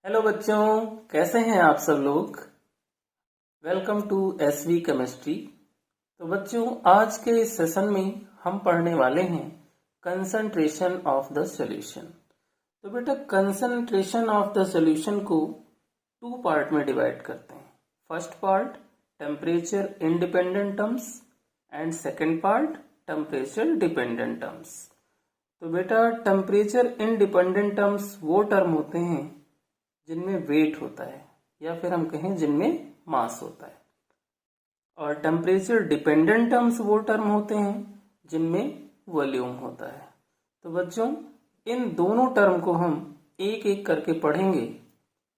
Hello बच्चों, कैसे हैं आप सब लोग। Welcome to SV chemistry. तो बच्चों, आज के इस सेशन में हम पढ़ने वाले हैं कंसंट्रेशन ऑफ द सॉल्यूशन। तो बेटा, कंसंट्रेशन ऑफ द सॉल्यूशन को टू पार्ट में डिवाइड करते हैं। First part temperature independent terms and second part temperature dependent terms. तो बेटा, टेम्परेचर इंडिपेंडेंट टर्म्स वो टर्म होते हैं जिनमें वेट होता है या फिर हम कहें जिनमें मास होता है, और टेम्परेचर डिपेंडेंट टर्म्स वो टर्म होते हैं जिनमें वॉल्यूम होता है। तो बच्चों, इन दोनों टर्म को हम एक एक करके पढ़ेंगे,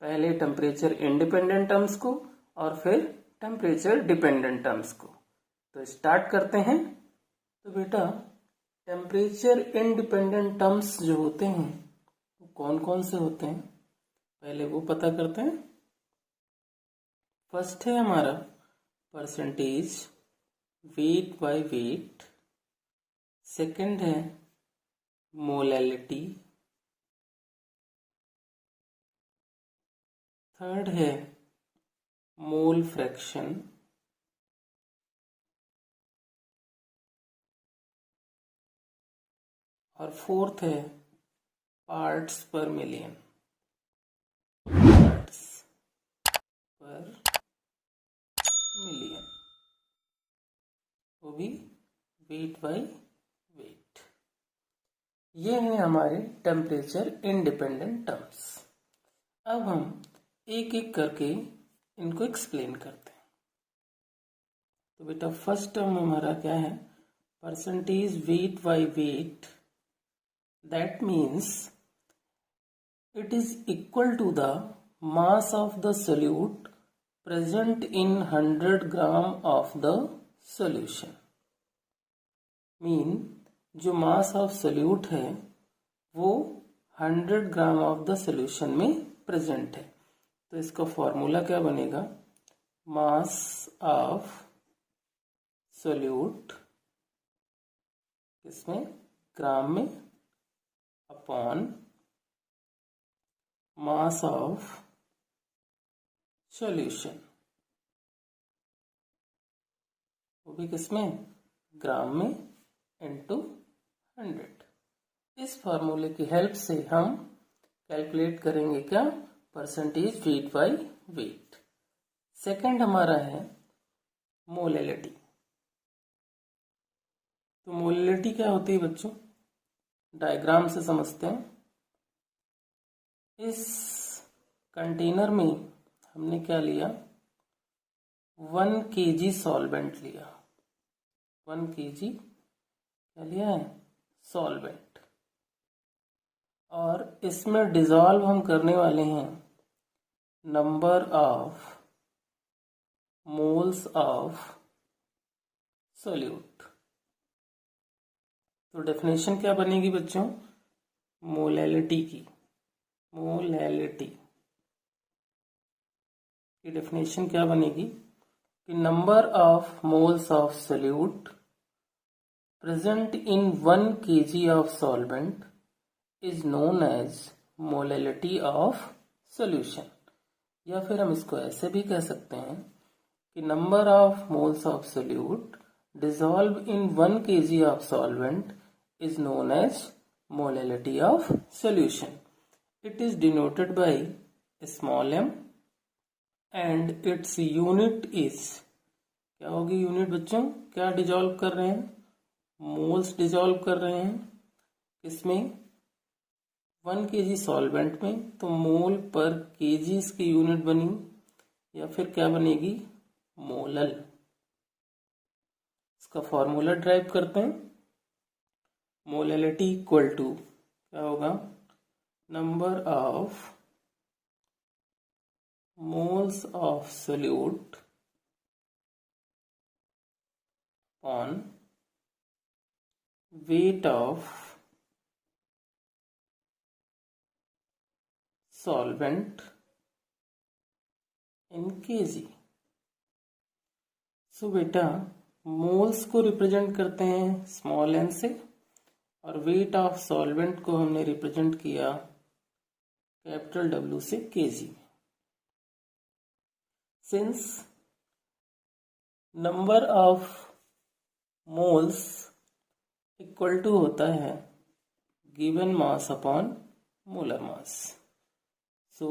पहले टेम्परेचर इंडिपेंडेंट टर्म्स को और फिर टेम्परेचर डिपेंडेंट टर्म्स को। तो स्टार्ट करते हैं। तो बेटा, टेम्परेचर इंडिपेंडेंट टर्म्स जो होते हैं वो कौन कौन से होते हैं, पहले वो पता करते हैं। फर्स्ट है हमारा percentage weight by weight, second है मोलैलिटी, थर्ड है मोल फ्रैक्शन, और फोर्थ है पार्ट्स पर मिलियन। पार्ट्स पर मिलियन, वो भी वेट बाय वेट। ये हैं हमारे टेम्परेचर इंडिपेंडेंट टर्म्स। अब हम एक एक करके इनको एक्सप्लेन करते हैं। तो बेटा, फर्स्ट टर्म हमारा क्या है, percentage weight by weight. That means it is equal to the mass of the solute present in 100 gram of the solution। Mean जो मास ऑफ सोल्यूट है वो 100 ग्राम ऑफ द सोल्यूशन में प्रेजेंट है। तो इसका फॉर्मूला क्या बनेगा, मास ऑफ सोल्यूट इसमें ग्राम में अपॉन मास ऑफ सॉल्यूशन, वो भी किसमें, ग्राम में, इनटू 100। इस फार्मूले की हेल्प से हम कैलकुलेट करेंगे क्या, percentage weight by weight. Second हमारा है मोलैलिटी। तो मोलैलिटी क्या होती है बच्चों, डायग्राम से समझते हैं। इस कंटेनर में हमने क्या लिया, 1 kg सॉल्वेंट लिया। 1 kg क्या लिया है, सॉल्वेंट, और इसमें डिसॉल्व हम करने वाले हैं number of moles of solute. तो डेफिनेशन क्या बनेगी बच्चों, मोलैलिटी की, मोलैलिटी की डेफिनेशन क्या बनेगी कि number of moles of solute present in 1 kg of solvent is known as molality of solution. या फिर हम इसको ऐसे भी कह सकते हैं कि number of moles of solute dissolve in 1 kg of solvent is known as molality of solution. It is denoted by small m and its unit is, क्या होगी यूनिट बच्चों, क्या डिजॉल्व कर रहे हैं, मोल्स डिजॉल्व कर रहे हैं इसमें 1 kg सॉल्वेंट में, तो मोल पर kg इसकी यूनिट बनी, या फिर क्या बनेगी, मोलल। इसका फॉर्मूला ड्राइव करते हैं, मोलैलिटी इक्वल टू क्या होगा, number of moles of solute on weight of solvent in kg। सो बेटा, मोल्स को रिप्रेजेंट करते हैं स्मॉल n से, और वेट ऑफ सॉल्वेंट को हमने रिप्रेजेंट किया कैपिटल W से kg में। Since number of moles equal to होता है given mass upon molar mass, so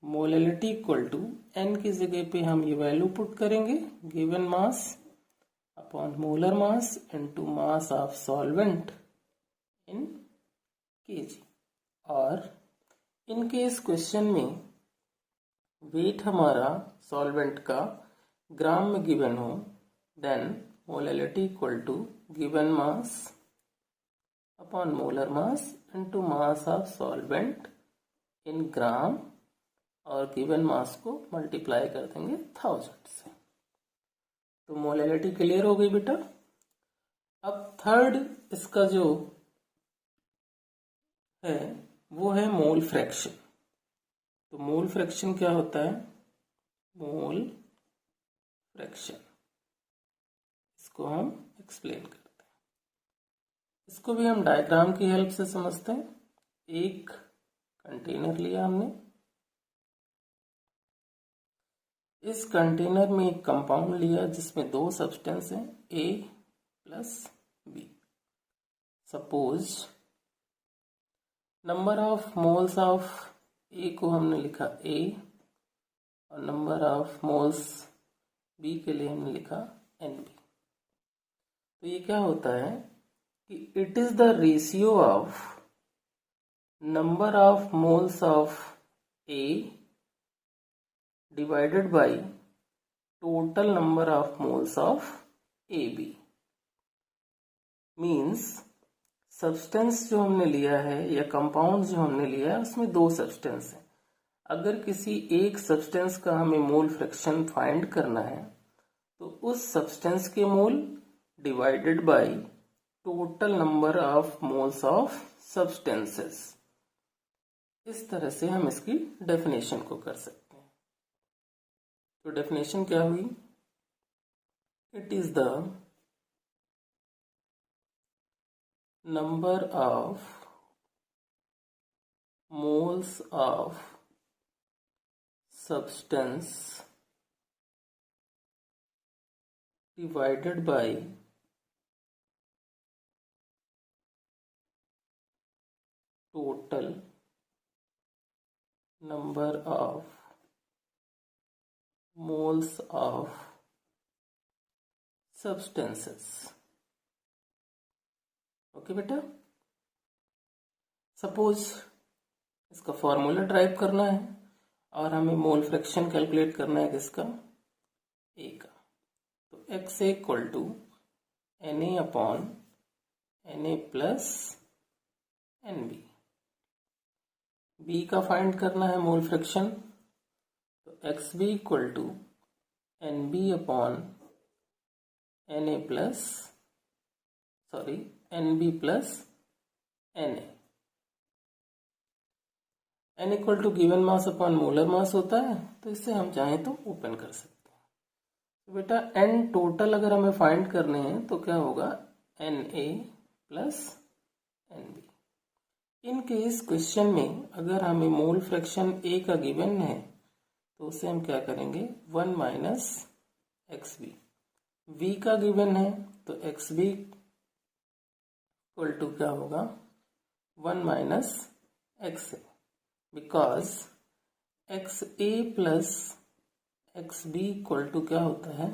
molality equal to n की जगह पे हम ये वैल्यू पुट करेंगे, given mass upon molar mass into mass of solvent in kg। और इन केस क्वेश्चन में वेट हमारा सॉल्वेंट का ग्राम में गिवन हो, then molality equal to given mass upon molar mass into mass of solvent इन ग्राम, और given mass को multiply कर देंगे 1000 से। तो मोलैलिटी क्लियर हो गई बेटा। अब थर्ड इसका जो है वो है मोल फ्रैक्शन। तो मोल फ्रैक्शन क्या होता है? मोल फ्रैक्शन, इसको हम एक्सप्लेन करते हैं। इसको भी हम डायग्राम की हेल्प से समझते हैं। एक कंटेनर लिया हमने, इस कंटेनर में एक कंपाउंड लिया जिसमें दो सब्सटेंस हैं A plus B। Suppose number of moles of A को हमने लिखा A और नंबर ऑफ मोल्स B के लिए हमने लिखा NB। तो ये क्या होता है कि it is the ratio of number of moles of A divided by total number of moles of AB। Means substance जो हमने लिया है या कंपाउंड जो हमने लिया है उसमें दो सब्सटेंस है। अगर किसी एक सब्सटेंस का हमें मोल फ्रैक्शन फाइंड करना है तो उस सब्सटेंस के मोल divided by total number of moles of substances, इस तरह से हम इसकी डेफिनेशन को कर सकते हैं। तो डेफिनेशन क्या हुई? It is the number of moles of substance divided by total number of moles of substances। Okay बेटा, सपोज इसका फॉर्मूला ड्राइव करना है और हमें मोल फ्रैक्शन कैलकुलेट करना है किसका? ए का। तो x equal to Na upon Na plus Nb। B का फाइंड करना है मोल फ्रैक्शन, तो xb equal to Nb upon Na plus Nb plus Na। n equal to given mass upon molar mass होता है, तो इससे हम चाहें तो ओपन कर सकते हैं। तो बेटा n टोटल अगर हमें फाइंड करने हैं तो क्या होगा? Na plus Nb। In case question में अगर हमें मोल फ्रैक्शन A का गिवन है तो उसे हम क्या करेंगे? 1 माइनस xb। V का गिवन है तो xb इक्वल टू क्या होगा? 1 minus X A, because X A plus X B equal to क्या होता है?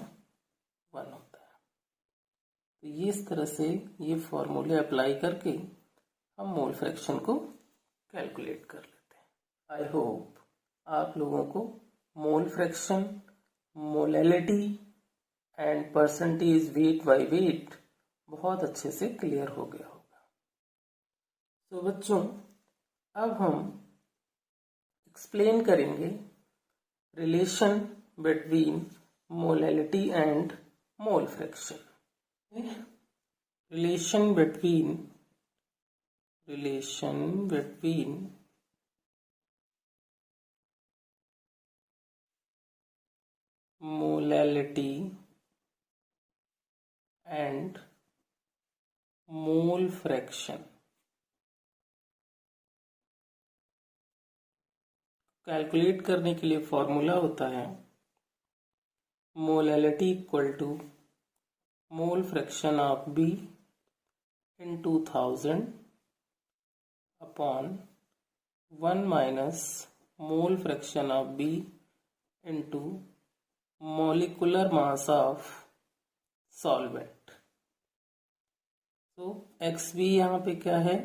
1 होता है। तो ये इस तरह से ये फॉर्मूले अप्लाई करके हम मोल फ्रैक्शन को कैलकुलेट कर लेते हैं। आई होप आप लोगों को mole fraction, molality and percentage weight by weight बहुत अच्छे से क्लियर हो गया होगा। तो बच्चों अब हम एक्सप्लेन करेंगे relation between molality and mole fraction. Relation between molality and mole fraction. Calculate करने के लिए फॉर्मूला होता है molality equal to mole fraction of B in 2000 upon 1 minus mole fraction of B into molecular mass of solvent. तो X B यहाँ पे क्या है,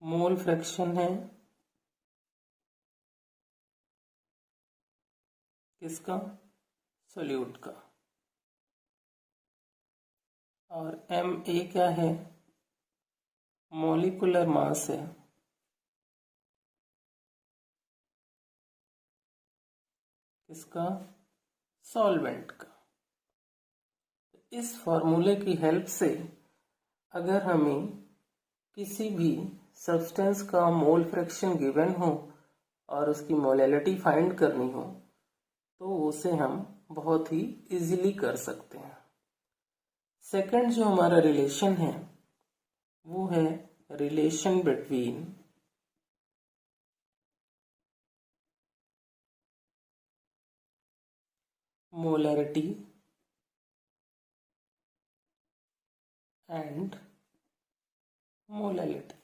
मोल फ्रैक्शन है किसका, सोल्यूट का, और एम ए क्या है, मॉलिक्यूलर मास है किसका, सॉल्वेंट का। इस फॉर्मूले की हेल्प से अगर हमें किसी भी सब्सटेंस का मोल फ्रैक्शन गिवन हो और उसकी मोलैलिटी फाइंड करनी हो तो उसे हम बहुत ही इजीली कर सकते हैं। सेकंड जो हमारा रिलेशन है वो है relation between molarity and molality.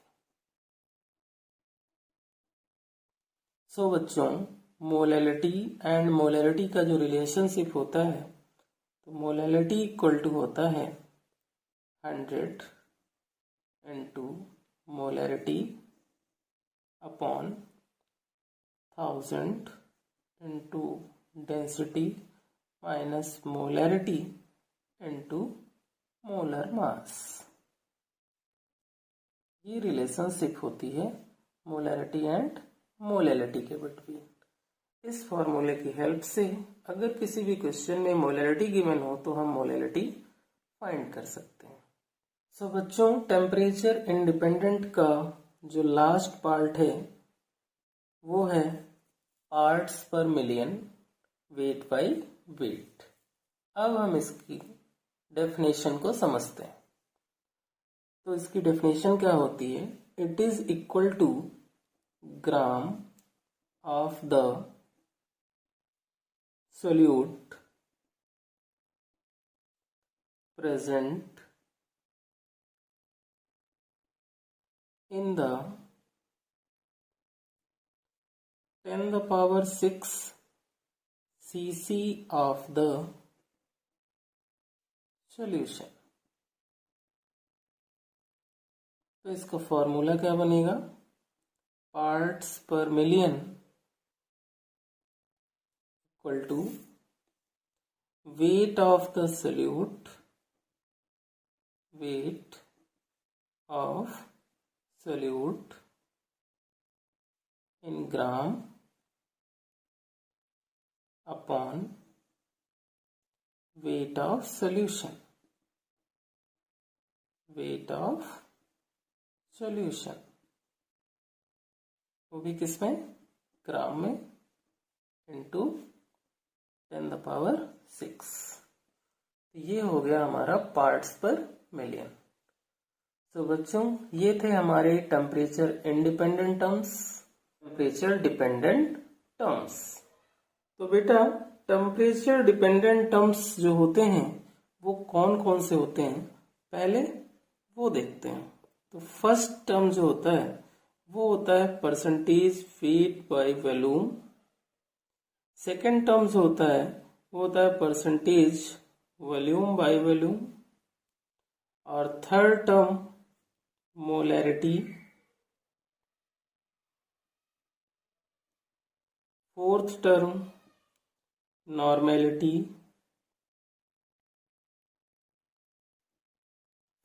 So बच्चों, मोलैलिटी एंड मोलैरिटी का जो रिलेशनशिप होता है तो मोलैलिटी इक्वल टू होता है 100 into molarity upon 1000 into density minus molarity into molar mass. ये रिलेशनशिप होती है मोलैरिटी एंड मोलैलिटी के बिटवीन। इस फॉर्मूले की हेल्प से अगर किसी भी क्वेश्चन में मोलैलिटी गिवन हो तो हम मोलैलिटी फाइंड कर सकते हैं। सो बच्चों, टेम्परेचर इंडिपेंडेंट का जो लास्ट पार्ट है वो है पार्ट्स पर मिलियन वेट बाय वेट। अब हम इसकी डेफिनेशन को समझते हैं। तो इसकी डेफिनेशन क्या होती है, it is equal to gram of the solute present in the 10 the power 6 cc of the solution। तो इसका फॉर्मूला क्या बनेगा, पार्ट्स पर million equal to weight of the solute, weight of solute in gram upon weight of solution, weight of solution, वो भी किसमें, ग्राम में, into 10 the power 6। ये हो गया हमारा पार्ट्स पर मिलियन। तो बच्चों, ये थे हमारे temperature independent terms, temperature dependent terms. तो बेटा, टेम्परेचर डिपेंडेंट टर्म्स जो होते हैं वो कौन कौन से होते हैं, पहले वो देखते हैं। तो फर्स्ट टर्म जो होता है वो होता है percentage weight by volume. Second term जो होता है वो होता है परसेंटेज वॉल्यूम बाय वॉल्यूम। और third term molarity. Fourth term normality.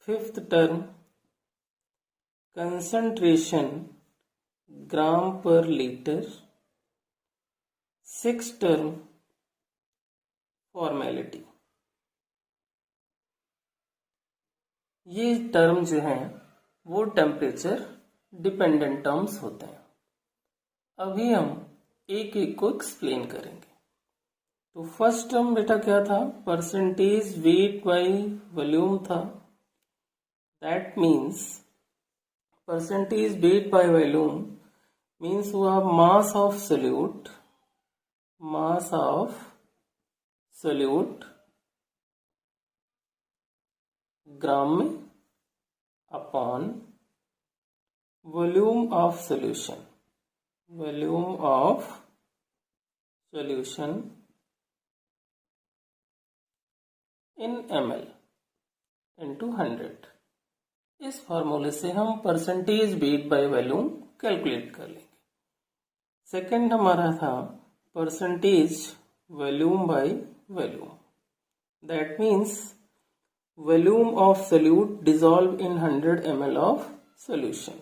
Fifth term concentration gram per litre. Six term formality. ये टर्म जो हैं वो टेम्परेचर डिपेंडेंट टर्म्स होते हैं। अभी हम एक एक को एक्सप्लेन करेंगे। तो फर्स्ट टर्म बेटा क्या था, परसेंटेज वेट बाय वॉल्यूम था। That means percentage weight by volume means हुआ mass of solute, mass of solute gram में upon volume of solution, volume of solution in ml into 100। इस फॉर्मूले से हम percentage weight by volume calculate कर लेंगे। Second हमारा था percentage volume by volume, that means volume of solute dissolve in 100 ml of solution.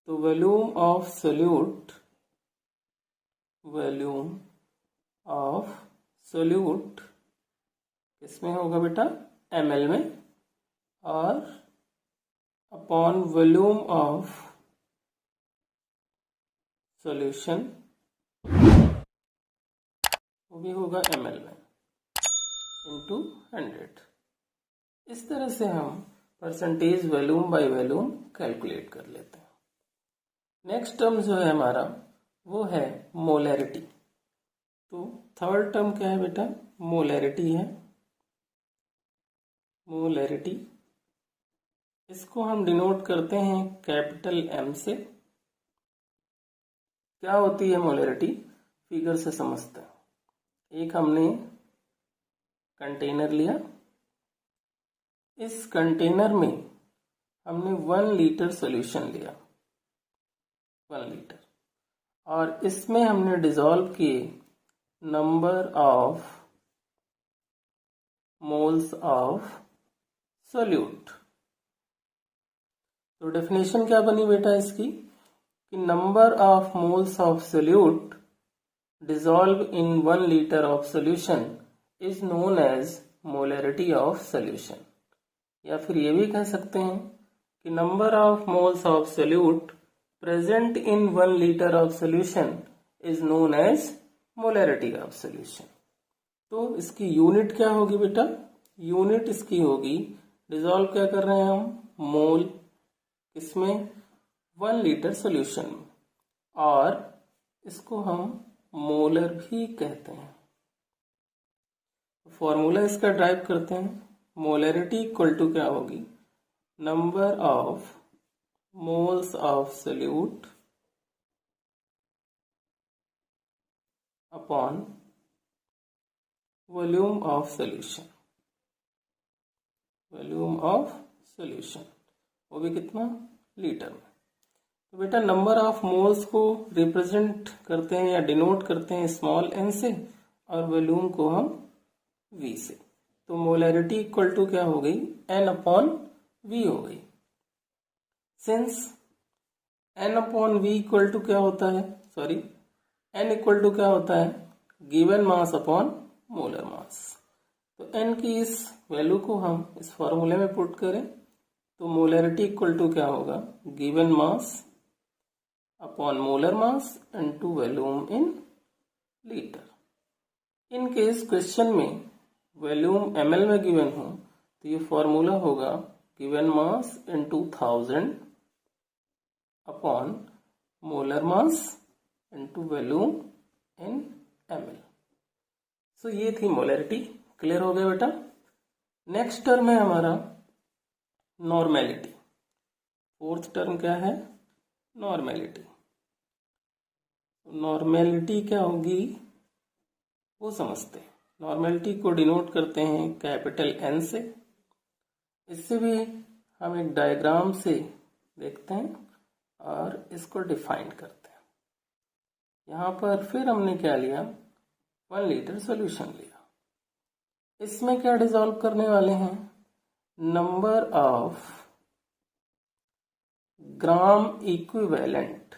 तो volume of solute, volume of solute किसमें होगा बेटा, ml में, और अपॉन वॉल्यूम ऑफ सॉल्यूशन वो भी होगा ml में इंटू 100। इस तरह से हम percentage volume by volume calculate कर लेते हैं। नेक्स्ट टर्म जो है हमारा वो है मोलैरिटी। तो थर्ड टर्म क्या है बेटा, मोलैरिटी है। मोलैरिटी, इसको हम डिनोट करते हैं कैपिटल M से। क्या होती है मोलैरिटी, फिगर से समझते हैं। एक हमने कंटेनर लिया, इस कंटेनर में हमने 1 लीटर सॉल्यूशन लिया, 1 लीटर, और इसमें हमने डिसॉल्व किए number of moles of solute. तो डेफिनेशन क्या बनी बेटा इसकी, कि number of moles of solute dissolve in 1 litre of solution is known as molarity of solution. या फिर ये भी कह सकते हैं कि number of moles of solute present in 1 litre of solution is known as molarity of solution. तो इसकी यूनिट क्या होगी बेटा, यूनिट इसकी होगी, डिसॉल्व क्या कर रहे हैं हम, मोल किसमें, 1 लीटर सोल्यूशन में, और इसको हम मोलर भी कहते हैं। फॉर्मूला इसका ड्राइव करते हैं। मोलैरिटी इक्वल टू क्या होगी, number of moles of solute upon volume of solution, volume of solution, वो भी कितना, लीटर में। तो बेटा नंबर ऑफ मोल्स को रिप्रेजेंट करते हैं या डिनोट करते हैं स्मॉल n से, और वॉल्यूम को हम v से। तो मोलैरिटी इक्वल टू क्या हो गई, n अपॉन v हो गई। Since n upon v equal to क्या होता है, सॉरी n इक्वल टू क्या होता है, गिवन मास अपॉन मोलर मास। तो n की इस वैल्यू को हम इस फॉर्मूले में पुट करें तो मोलैरिटी इक्वल टू क्या होगा, given mass upon molar mass into volume in litre. In case question में वॉल्यूम ml में गिवन हो तो ये फॉर्मूला होगा given mass into 1000 upon molar mass into volume इन ml। सो ये थी मोलैरिटी। क्लियर हो गया बेटा। नेक्स्ट टर्म है हमारा नॉर्मेलिटी। फोर्थ टर्म क्या है, नॉर्मेलिटी। नॉर्मेलिटी क्या होगी वो समझते हैं। नॉर्मेलिटी को डिनोट करते हैं कैपिटल N से। इससे भी हम एक डायग्राम से देखते हैं और इसको डिफाइन करते हैं। यहाँ पर फिर हमने क्या लिया, 1 लीटर सॉल्यूशन लिया। इसमें क्या डिसॉल्व करने वाले हैं, number of gram equivalent,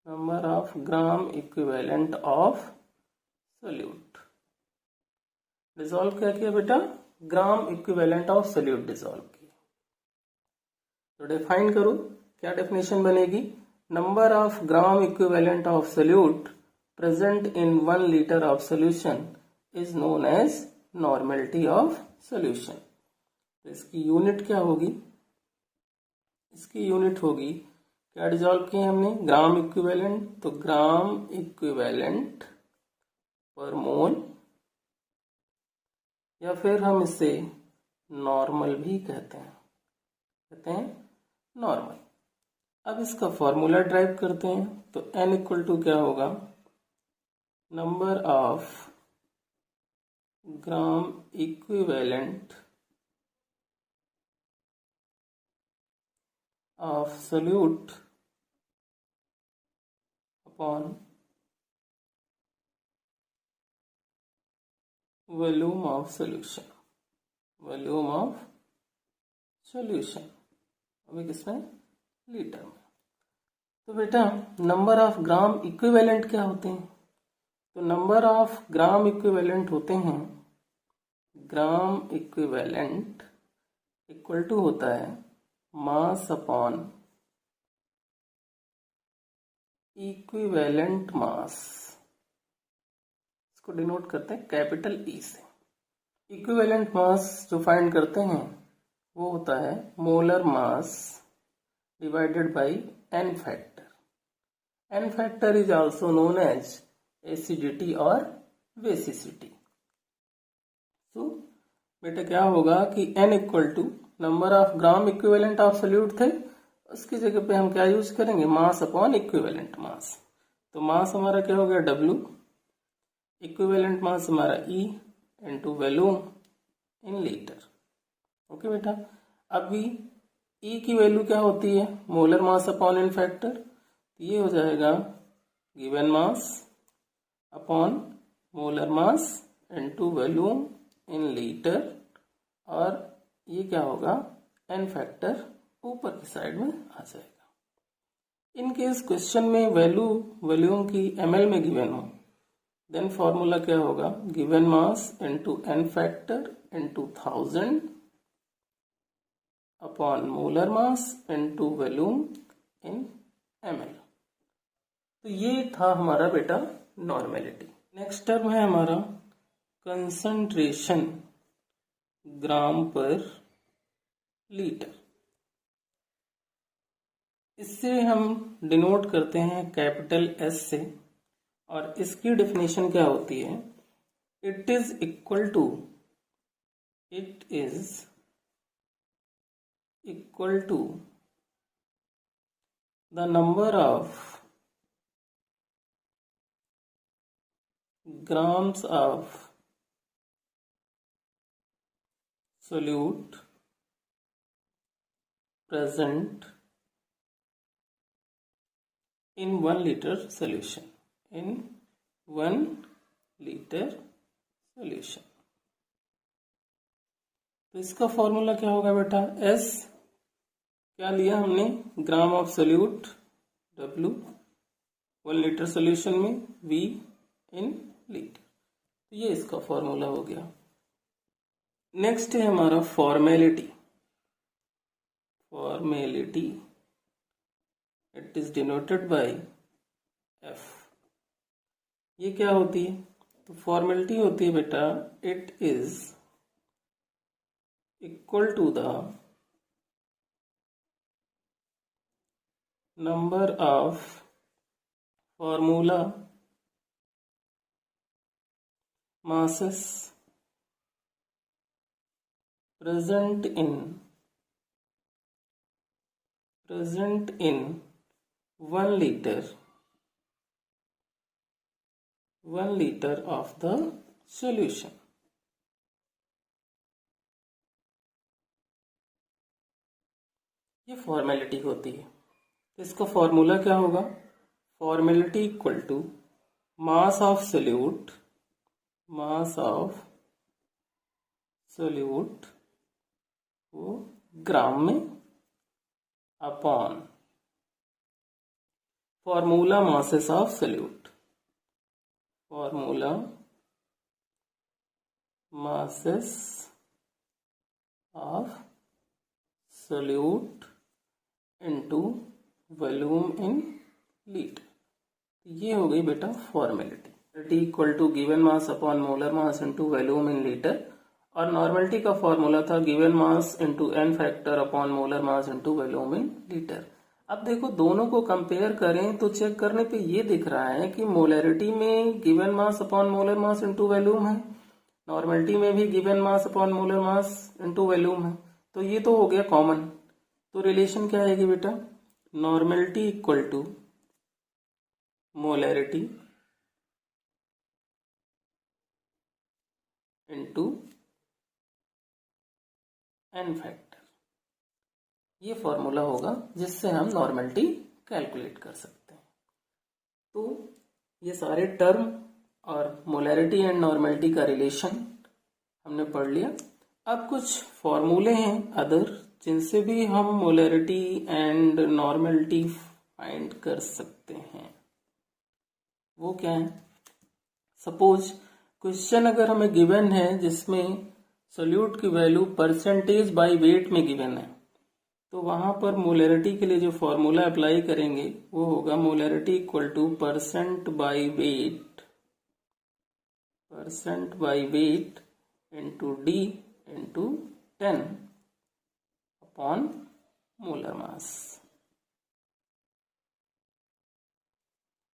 number of gram equivalent of solute. Dissolve क्या किया बेटा, gram equivalent of solute dissolve किया। तो डिफाइन करो, क्या डेफिनेशन बनेगी, number of gram equivalent of solute present in 1 litre of solution is known as normality of solution. तो इसकी यूनिट क्या होगी, इसकी यूनिट होगी, क्या डिजॉल्व किए हमने, ग्राम इक्विवेलेंट, तो ग्राम इक्विवेलेंट पर मोल, या फिर हम इसे नॉर्मल भी कहते हैं नॉर्मल। अब इसका फॉर्मूला ड्राइव करते हैं, तो n इक्वल टू क्या होगा, number of gram equivalent of solute upon volume of solution, volume of solution अभी किसमें, लीटर में। तो बेटा नंबर ऑफ ग्राम इक्विवेलेंट क्या होते हैं, तो नंबर ऑफ ग्राम इक्विवेलेंट होते हैं, ग्राम इक्विवेलेंट इक्वल टू होता है मास अपॉन इक्विवेलेंट मास, इसको डिनोट करते हैं कैपिटल ई से। इक्विवेलेंट मास जो फाइंड करते हैं वो होता है molar mass divided by n factor. n factor is also known as acidity और बेसिसिटी। तो बेटा क्या होगा कि n equal to number of gram equivalent of solute थे, उसकी जगह पे हम क्या यूज करेंगे, मास अपॉन इक्विवेलेंट मास। तो मास हमारा क्या हो गया W, इक्विवेलेंट मास हमारा E into volume in litre. Okay बेटा, अभी E की वैल्यू क्या होती है, molar mass upon n factor, तो ये हो जाएगा given mass upon molar mass into volume in litre, और ये क्या होगा n फैक्टर ऊपर की साइड में आ जाएगा। इन केस क्वेश्चन में वैल्यू वॉल्यूम की ml में गिवन हो, देन फॉर्मूला क्या होगा, given mass into n factor into 1000 upon molar mass into volume इन ml। तो ये था हमारा बेटा नॉर्मेलिटी। नेक्स्ट टर्म है हमारा कंसंट्रेशन ग्राम पर लीटर। इससे हम डिनोट करते हैं कैपिटल S से, और इसकी डेफिनेशन क्या होती है, it is equal to the number of grams of solute present in 1 liter solution, in 1 liter solution। तो इसका फॉर्मूला क्या होगा बेटा, S क्या लिया हमने, gram of solute, W 1 litre solution में, V इन लीटर। तो ये इसका फॉर्मूला हो गया। नेक्स्ट है हमारा formality. It is denoted by F। ये क्या होती है, तो फॉर्मेलिटी होती है बेटा, it is equal to the number of formula masses present in 1 liter of the solution। ये फॉर्मेलिटी होती है। तो इसका फॉर्मूला क्या होगा, formality equal to mass of solute वो ग्राम में upon formula masses of solute, formula masses of solute into volume in litre. ये हो गई बेटा formality. T equal to given mass upon molar mass into volume in litre, और normality का formula था given mass into N factor upon molar mass into volume in litre. अब देखो दोनों को कंपेयर करें तो चेक करने पे ये दिख रहा है कि मोलरिटी में given mass upon molar mass into volume है, नॉर्मेलिटी में भी given mass upon molar mass into volume है, तो ये तो हो गया कॉमन। तो रिलेशन क्या आएगी बेटा, normality equal to molarity into N factor, ये फॉर्मूला होगा जिससे हम नॉर्मेलिटी कैलकुलेट कर सकते हैं। तो ये सारे टर्म और मोलरिटी एंड नॉर्मेलिटी का रिलेशन हमने पढ़ लिया। अब कुछ फॉर्मूले हैं अदर जिनसे भी हम मोलरिटी एंड नॉर्मेलिटी फाइंड कर सकते हैं। वो क्या है, सपोज क्वेश्चन अगर हमें गिवन है जिसमें सोल्यूट की वैल्यू परसेंटेज बाय वेट में गिवन है, तो वहां पर मोलरिटी के लिए जो फॉर्मूला अप्लाई करेंगे वो होगा molarity equal two percent by weight into D into 10 upon molar मास।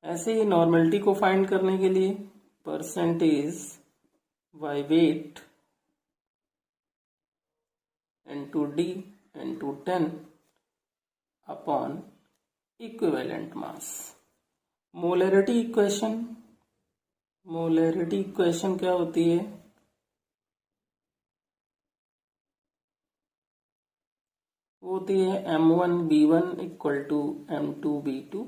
ऐसे ही नॉर्मेलिटी को फाइंड करने के लिए percentage by weight into D into 10 upon equivalent mass. Molarity equation क्या होती है, वो होती है M1B1 इक्वल टू M2B2,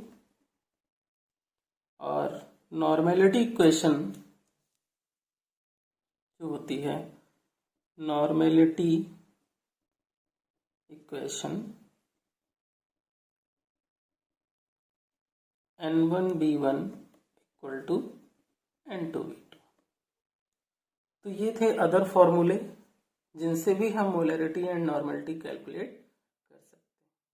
और नॉर्मेलिटी इक्वेशन जो होती है normality equation N1B1 equal to N2B2। तो ये थे अदर फॉर्मूले जिनसे भी हम मोलरिटी एंड नॉर्मेलिटी कैलकुलेट